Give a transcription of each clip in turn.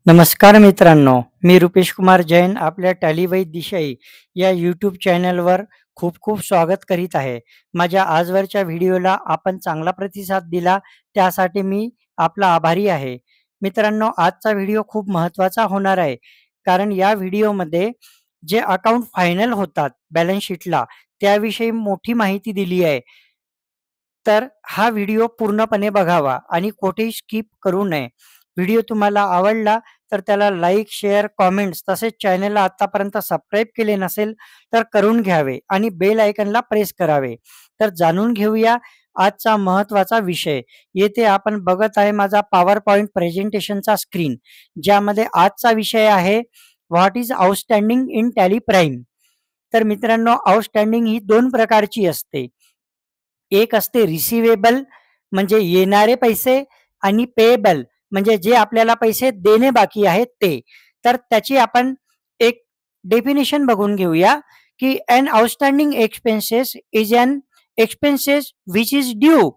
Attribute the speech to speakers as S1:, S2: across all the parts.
S1: नमस्कार मित्रांनो, मी रुपेश कुमार जैन आपल्या टॅलीवैद दिशाई या यूट्यूब चॅनलवर खूप खूप स्वागत करीत आहे. माझ्या आजवरच्या व्हिडिओला आपण चांगला प्रतिसाद दिला त्यासाठी मी आपला आभारी आहे. मित्रांनो, आजचा व्हिडिओ खूप महत्त्वाचा होणार आहे. कारण या व्हिडिओमध्ये जे अकाउंट फायनल होतात बॅलन्स शीटला त्याविषयी मोठी माहिती दिली आहे. तर हा व्हिडिओ पूर्णपणे बघावा आणि कोठेही स्किप करू नये. व्हिडिओ तुम्हाला आवडला तर त्याला लाईक, शेअर, कॉमेंट्स तसेच चॅनलला आतापर्यंत सबस्क्राईब केले नसेल तर करून घ्यावे आणि बेल आयकॉनला प्रेस करावे. तर जाणून घेऊया आजचा महत्त्वाचा विषय. येथे आपण बघत आहे माझा पॉवर पॉइंट प्रेझेंटेशनचा स्क्रीन, ज्यामध्ये आजचा विषय आहे what is outstanding in tally prime. तर मित्रांनो, आउटस्टँडिंग ही 2 प्रकारची असते. एक असते रिसिवेबल म्हणजे येणारे पैसे आणि पेएबल म्हणजे जे आपल्याला पैसे देणे बाकी आहेत ते. तर त्याची आपण एक डेफिनेशन बघून घेऊया की an outstanding expenses is an expenses which is due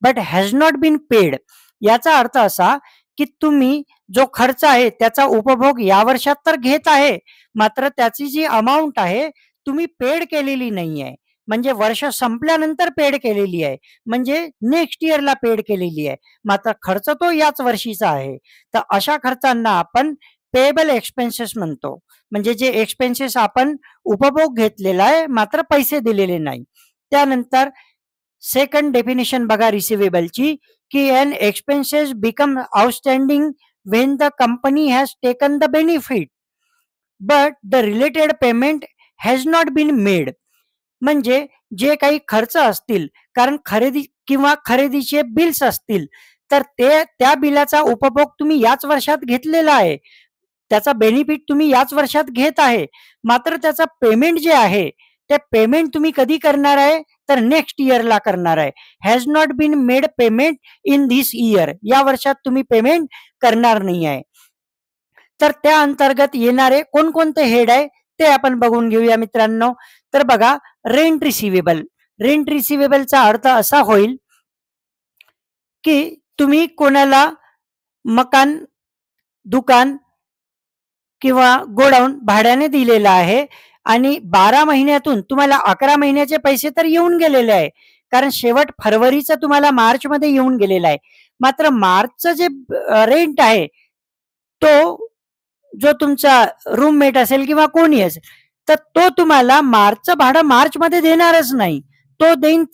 S1: but has not been paid. याचा अर्थ असा की तुम्ही जो खर्च आहे त्याचा उपभोग या वर्षात तर घेत आहे, मात्र त्याची जी अमाऊंट आहे तुम्ही पेड केलेली नाही आहे. म्हणजे वर्ष संपल्यानंतर पेड केलेली आहे, म्हणजे नेक्स्ट इयरला पेड केलेली आहे, मात्र खर्च तो याच वर्षीचा आहे. तर अशा खर्चांना आपण पेएबल एक्सपेन्सेस म्हणतो. म्हणजे जे एक्सपेन्सेस आपण उपभोग घेतलेला आहे मात्र पैसे दिलेले नाही. त्यानंतर सेकंड डेफिनेशन बघा रिसिवेबलची की an expenses become outstanding when the company has taken the benefit but the related payment has not been made. म्हणजे जे काही खर्च असतील, कारण खरेदी किंवा खरेदीचे बिल्स असतील, तर त्या बिलाचा उपभोग तुम्ही याच वर्षात घेतलेला आहे. त्याचा बेनिफिट तुम्ही याच वर्षात घेत आहे. मात्र त्याचा पेमेंट जे आहे, ते पेमेंट तुम्ही कधी करणार आहे? तर नेक्स्ट इयरला करणार आहे. Has not been made payment in this year. या वर्षात तुम्ही पेमेंट करणार नाही आहे. तर त्या अंतर्गत येणारे कोणकोणते हेड आहे ते आपण बघून घेऊया मित्रांनो. तर बघा, रेंट रिसिवेबल. रेंट रिसिवेबलचा अर्थ असा होईल की तुम्ही कोणाला मकान, दुकान किंवा गोडाऊन भाड्याने दिलेला आहे आणि 12 महिन्यातून तुम्हाला 11 महिन्याचे पैसे तर येऊन गेलेले आहे. कारण शेवट फरवरीचा तुम्हाला मार्चमध्ये येऊन गेलेला आहे. मात्र मार्चचं जे रेंट आहे तो जो तुमचा रूममेट असेल किंवा कोणी असेल, तर तो तुम्हाला मार्चचं भाडं मार्चमध्ये देणारच नाही. तो देईन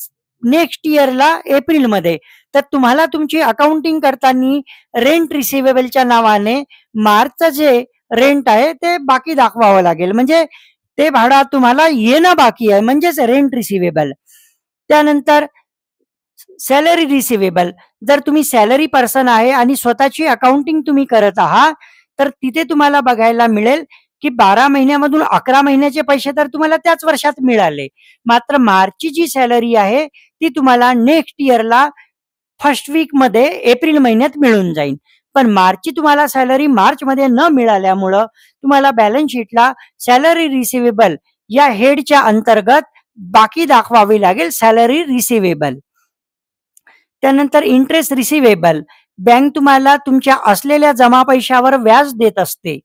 S1: नेक्स्ट इयरला एप्रिलमध्ये. तर तुम्हाला तुमची अकाउंटिंग करताना रेंट रिसिवेबलच्या नावाने मार्चचं जे रेंट आहे ते बाकी दाखवावं लागेल. म्हणजे ते भाडं तुम्हाला येणं बाकी आहे, म्हणजेच रेंट रिसिवेबल. त्यानंतर सॅलरी रिसिवेबल. जर तुम्ही सॅलरी पर्सन आहे आणि स्वतःची अकाउंटिंग तुम्ही करत आहात, तर तिथे तुम्हाला बघायला मिळेल की 12 महिन्यामधून 11 महिन्याचे पैसे तर तुम्हाला त्याच वर्षात मिळाले. मात्र मार्चची जी सॅलरी आहे ती तुम्हाला नेक्स्ट इयरला फर्स्ट वीकमध्ये एप्रिल महिन्यात मिळून जाईल. पण मार्चची तुम्हाला सॅलरी मार्चमध्ये न मिळाल्यामुळं तुम्हाला बॅलन्स शीटला सॅलरी रिसिवेबल या हेडच्या अंतर्गत बाकी दाखवावी लागेल, सॅलरी रिसिवेबल. त्यानंतर इंटरेस्ट रिसिवेबल. बँक तुम्हाला तुमच्या असलेल्या जमा पैशावर व्याज देत असते,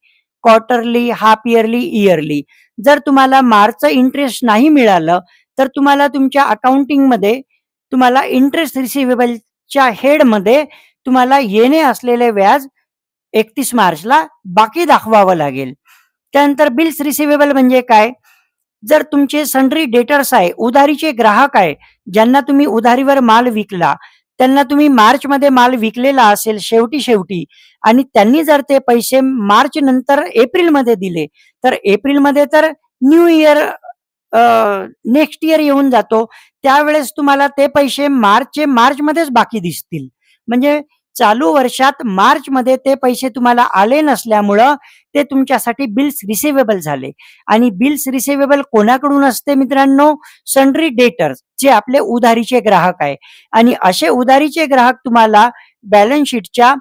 S1: क्वार्टरली, हाफ इयरली, इयरली. जर तुम्हाला मार्चचं इंटरेस्ट नाही मिळालं तर तुम्हाला तुमच्या अकाउंटिंगमध्ये तुम्हाला इंटरेस्ट रिसिवेबलच्या हेडमध्ये तुम्हाला येणे असलेले व्याज 31 मार्चला बाकी दाखवावं लागेल. त्यानंतर बिल्स रिसिवेबल म्हणजे काय? जर तुमचे सन्ड्री डेटर्स आहे, उधारीचे ग्राहक आहे, ज्यांना तुम्ही उधारीवर माल विकला, त्यांना तुम्ही मार्चमध्ये माल विकलेला असेल शेवटी आणि त्यांनी जर ते पैसे मार्च नंतर एप्रिलमध्ये दिले, तर एप्रिलमध्ये तर न्यू इयर नेक्स्ट इयर येऊन जातो. त्यावेळेस तुम्हाला ते पैसे मार्चमध्येच बाकी दिसतील. म्हणजे चालू वर्षात मार्चमध्ये ते पैसे तुम्हाला आले नसल्यामुळं ते तुमच्यासाठी बिल्स रिसिवेबल झाले. आणि बिल्स रिसिवेबल कोणाकडून असते मित्रांनो? सन्ड्री डेटर्स, जे आपले उधारीचे ग्राहक आहे. आणि असे उधारीचे ग्राहक तुम्हाला बॅलन्स शीटच्या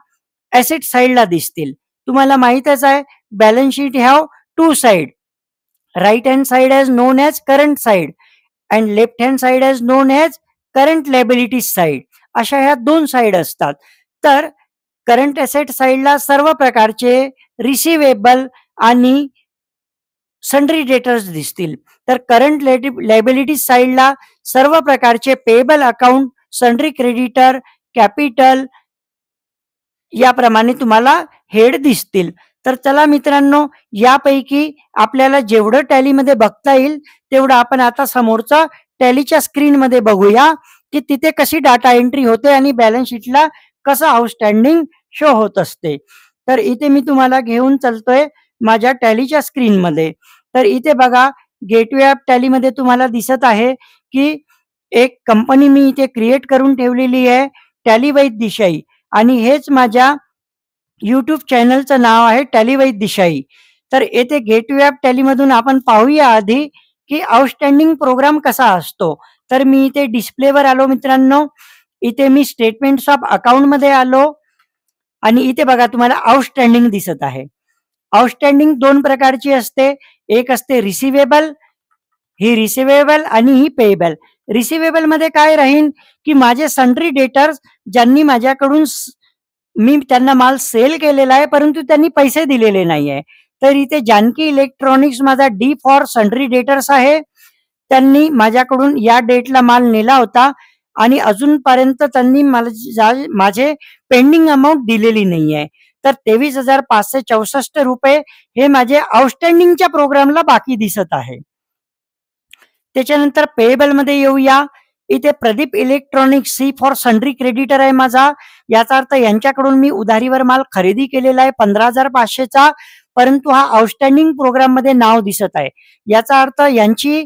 S1: ऍसेट साइडला दिसतील. तुम्हाला माहितच आहे balance sheet have 2 side. Right hand side as known as current side and left hand side as known as current liabilities side. अशा ह्या 2 साइड असतात. तर करंट ॲसेट साइडला सर्व प्रकारचे रिसिवेबल आणि सन्ड्री डेटर्स दिसतील. तर करंट लायबिलिटी साइडला सर्व प्रकारचे payable account, sundry creditor, capital याप्रमाणे तुम्हाला हेड दिसतील. तर चला मित्रांनो, यापैकी आपल्याला जेवढं टॅलीमध्ये बघता येईल तेवढं आपण आता समोरचा टॅलीच्या स्क्रीनमध्ये बघूया की तिथे कशी डाटा एंट्री होते आणि बॅलन्स शीटला कसं आउटस्टँडिंग शो होत असते. तर इथे मी तुम्हाला घेऊन चालतोय माझ्या टॅलीच्या स्क्रीनमध्ये. तर इथे बघा, गेटवे ॲप टॅलीमध्ये तुम्हाला दिसत आहे की एक कंपनी मी इथे क्रिएट करून ठेवलेली आहे, टॅली वैद दिशाई, आणि हेच माझ्या यूट्यूब चॅनलचं नाव आहे टॅली वैद दिशाई. तर येथे गेटवे ॲप टॅलीमधून आपण पाहूया आधी की आउटस्टँडिंग प्रोग्राम कसा असतो. तर मी इथे डिस्प्लेवर आलो मित्रांनो. इथे मी स्टेटमेंट्स ऑफ अकाउंटमध्ये आलो आणि इथे बघा तुम्हाला आउटस्टँडिंग दिसत आहे. आउटस्टँडिंग दोन प्रकारची असते. एक असते रिसिवेबल, ही रिसिवेबल, आणि ही पेएबल. रिसिवेबल मध्ये काय राहील की माझे सन्ड्री डेटर्स ज्यांनी माझ्याकडून मी त्यांना माल सेल केलेला आहे परंतु त्यांनी पैसे दिलेले नाही आहे. तर इथे जानकी इलेक्ट्रॉनिक्स माझा डी फॉर सन्ड्री डेटर्स आहे. त्यांनी माझ्याकडून या डेटला माल नेला होता आणि अजूनपर्यंत त्यांनी मला माझे पेंडिंग अमाऊंट दिलेली नाही आहे. तर 23,564 रुपये हे माझे आउटस्टँडिंगच्या प्रोग्रामला बाकी दिसत आहे. त्याच्यानंतर पेएबल मध्ये येऊया. इथे Pradeep Electronics see for sundry creditor आहे माझा. याचा अर्थ यांच्याकडून मी उधारीवर माल खरेदी केलेला आहे 15,500चा, परंतु हा आउटस्टँडिंग प्रोग्राम मध्ये नाव दिसत आहे. याचा अर्थ यांची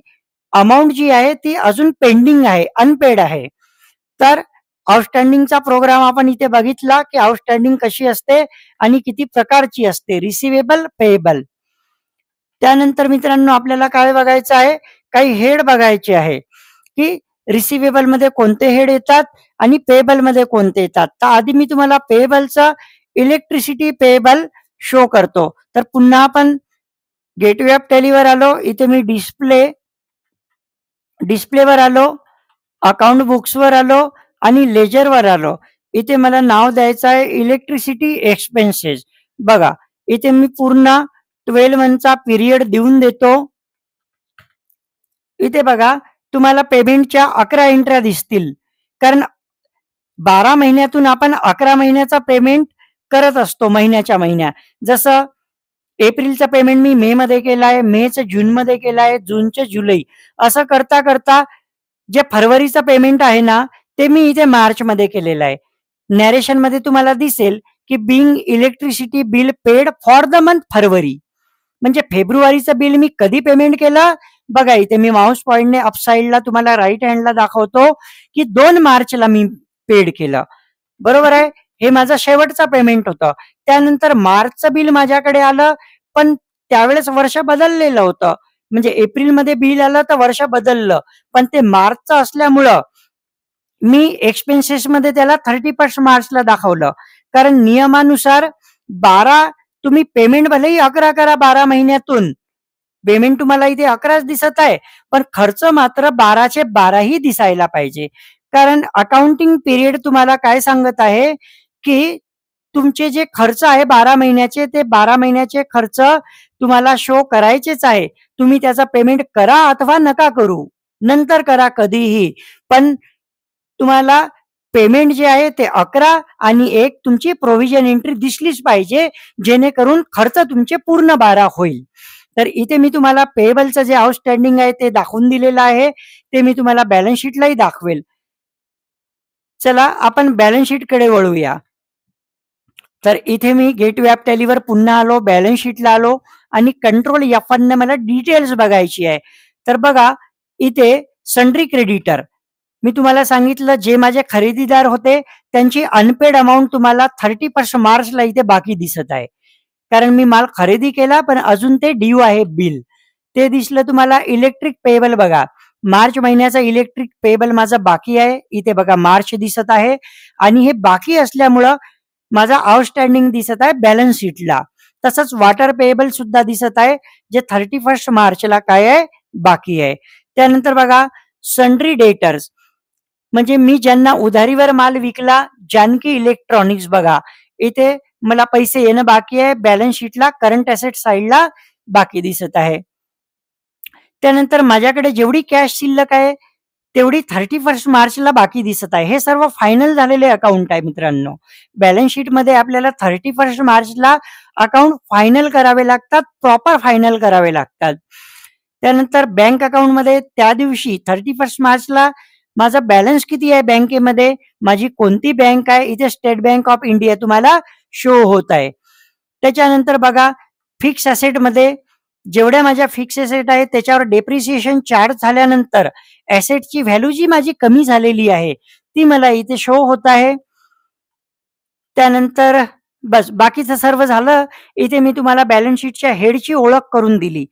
S1: अमाऊंट जी आहे ती अजून पेंडिंग आहे, अनपेड आहे. तर आउटस्टँडिंगचा प्रोग्राम आपण इथे बघितला की आउटस्टँडिंग कशी असते आणि किती प्रकारची असते, रिसिवेबल, पेएबल. त्यानंतर मित्रांनो आपल्याला काय बघायचं आहे, काही हेड बघायचे आहे की रिसिवेबल मध्ये कोणते हेड येतात आणि पेएबल मध्ये कोणते येतात. तर आधी मी तुम्हाला पेएबलचं इलेक्ट्रिसिटी पेएबल शो करतो. तर पुन्हा आपण गेटवे ऑफ टॅलीवर आलो. इथे मी डिस्प्लेवर आलो, अकाउंट बुक्सवर आलो आणि लेजरवर आलो. इथे मला नाव द्यायचं आहे इलेक्ट्रिसिटी एक्सपेन्सेस. बघा इथे मी पूर्ण 12 मंथचा पिरियड देऊन देतो. इथे बघा तुम्हाला पेमेंटच्या 11 एंट्र्या दिसतील, कारण 12 महिन्यातून आपण 11 महिन्याचा पेमेंट करत असतो महिन्याच्या महिन्या. जसं एप्रिलचं पेमेंट मी मे मध्ये केलाय, मेचं जून मध्ये केलाय, जूनचं जुलै, असं करता करता जे फरवरीचं पेमेंट आहे ना ते मी इथे मार्च मध्ये केलेलं आहे. नॅरेशन मध्ये तुम्हाला दिसेल की being electricity bill paid for the month February, म्हणजे फेब्रुवारीचं बिल मी कधी पेमेंट केलं. बघा इथे मी माउस पॉइंटने अपसाइडला तुम्हाला राईट हँडला दाखवतो की 2 मार्चला मी पेड केलं. बरोबर आहे, हे माझं शेवटचं पेमेंट होतं. त्यानंतर मार्चचं बिल माझ्याकडे आलं, पण त्यावेळेस वर्ष बदललेलं होतं. म्हणजे एप्रिलमध्ये बिल आलं तर वर्ष बदललं, पण ते मार्चचं असल्यामुळं मी एक्सपेन्सेस मध्ये त्याला 31 मार्चला दाखवलं. कारण नियमानुसार 12 तुम्ही पेमेंट भलेही 11 करा 12 महिन्यातून, पेमेंट तुम्हाला इथे 11च दिसत आहे, पण खर्च मात्र 12चे 12 ही दिसायला पाहिजे. कारण अकाउंटिंग पिरियड तुम्हाला काय सांगत आहे की तुमचे जे खर्च आहे 12 महिन्याचे, ते 12 महिन्याचे खर्च तुम्हाला शो करायचेच आहे. तुम्ही त्याचा पेमेंट करा अथवा नका करू, नंतर करा कधीही, पण तुम्हाला पेमेंट जे आहे ते 11 आणि एक तुमची प्रोव्हिजन एंट्री दिसलीच पाहिजे, जेणेकरून खर्च तुमचे पूर्ण 12 होईल. तर इथे मी तुम्हाला पेएबलचं जे आउटस्टँडिंग आहे ते दाखवून दिलेलं आहे. ते मी तुम्हाला बॅलन्स शीटलाही दाखवेल. चला आपण बॅलन्स शीटकडे वळूया. तर इथे मी गेटवे ॲप टॅलीवर पुन्हा आलो, बॅलन्स शीटला आलो आणि कंट्रोल F1 मला डिटेल्स बघायची आहे. तर बघा इथे सन्ड्री क्रेडिटर मी तुम्हाला सांगितलं, जे माझे खरेदीदार होते त्यांची अनपेड अमाऊंट तुम्हाला 31 मार्चला इथे बाकी दिसत आहे. कारण मी माल खरेदी केला पण अजून ते ड्यू आहे बिल, ते दिसलं तुम्हाला. इलेक्ट्रिक पेएबल बघा, मार्च महिन्याचा इलेक्ट्रिक पेएबल माझा बाकी आहे. इथे बघा मार्च दिसत आहे आणि हे बाकी असल्यामुळं माझा आउटस्टँडिंग दिसत आहे बॅलन्स शीटला. तसंच वॉटर पेएबल सुद्धा दिसत आहे, जे 31 मार्चला काय आहे, बाकी आहे. त्यानंतर बघा सन्ड्री डेटर्स, म्हणजे मी ज्यांना उधारीवर माल विकला, जानकी इलेक्ट्रॉनिक्स बघा इथे मला पैसे येणं बाकी आहे. बॅलन्स शीटला करंट ॲसेट साइडला बाकी दिसत आहे. त्यानंतर माझ्याकडे जेवढी कॅश शिल्लक आहे, तेवढी 31 मार्चला बाकी दिसत आहे. हे सर्व फायनल झालेले अकाउंट आहे मित्रांनो. बॅलन्स शीटमध्ये आपल्याला 31 मार्चला अकाउंट फायनल करावे लागतात, प्रॉपर फायनल करावे लागतात. त्यानंतर बँक अकाउंटमध्ये त्या दिवशी 31 मार्चला माझा बॅलन्स किती आहे बँकेमध्ये, माझी कोणती बँक आहे, इथे स्टेट बँक ऑफ इंडिया तुम्हाला शो होत आहे. त्याच्यानंतर बघा फिक्स ॲसेटमध्ये जेवढ्या माझ्या फिक्स ॲसेट आहेत त्याच्यावर डेप्रिसिएशन चार्ज झाल्यानंतर ॲसेटची व्हॅल्यू जी माझी कमी झालेली आहे ती मला इथे शो होत आहे. त्यानंतर बस बाकीचं सर्व झालं. इथे मी तुम्हाला बॅलन्स शीटच्या हेडची ओळख करून दिली.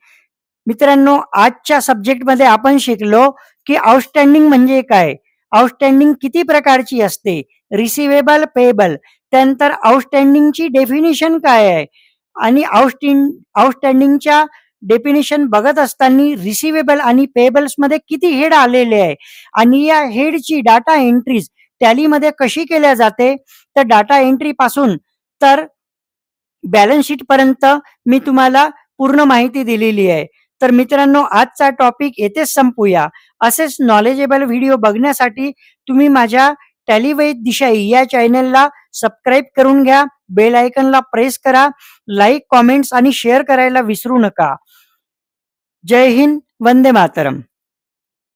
S1: मित्रांनो, आजच्या सब्जेक्टमध्ये आपण शिकलो की आउटस्टँडिंग म्हणजे काय, आउटस्टँडिंग किती प्रकारची असते, रिसिवेबल, पेएबल. त्यानंतर आउटस्टँडिंगची डेफिनिशन काय आहे आणि आउटस्टँडिंगच्या डेफिनिशन बघत असताना रिसिवेबल आणि पेएबल्स मध्ये किती हेड आलेले आहे आणि या हेडची डाटा एंट्रीज टॅलीमध्ये कशी केल्या जाते, तर डाटा एंट्री पासून तर बॅलन्स शीट पर्यंत मी तुम्हाला पूर्ण माहिती दिलेली आहे. तर मित्रांनो, आजचा टॉपिक येथेच संपूया. असेच नॉलेजेबल व्हिडिओ बघण्यासाठी तुम्ही माझ्या टॅली विथ दिशाई या चॅनलला सबस्क्राईब करून घ्या. बेल आयकनला प्रेस करा. लाईक, कॉमेंट्स आणि शेअर करायला विसरू नका. जय हिंद, वंदे मातरम.